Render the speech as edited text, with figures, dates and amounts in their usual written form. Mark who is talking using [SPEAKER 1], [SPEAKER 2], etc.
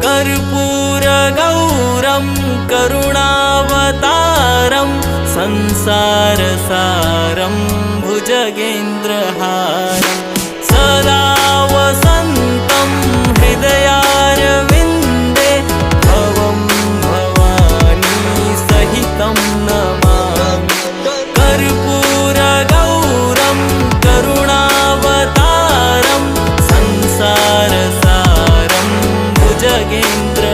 [SPEAKER 1] कर्पूरगौरं करुणावतारं संसारसारं भुजगेन्द्रहारं सदा वसन्तं हृदयारविन्दे भवं भवानी सहितं नमामि। कर्पूरगौरं करुणावतारं संसारसारं भुजगेन्द्र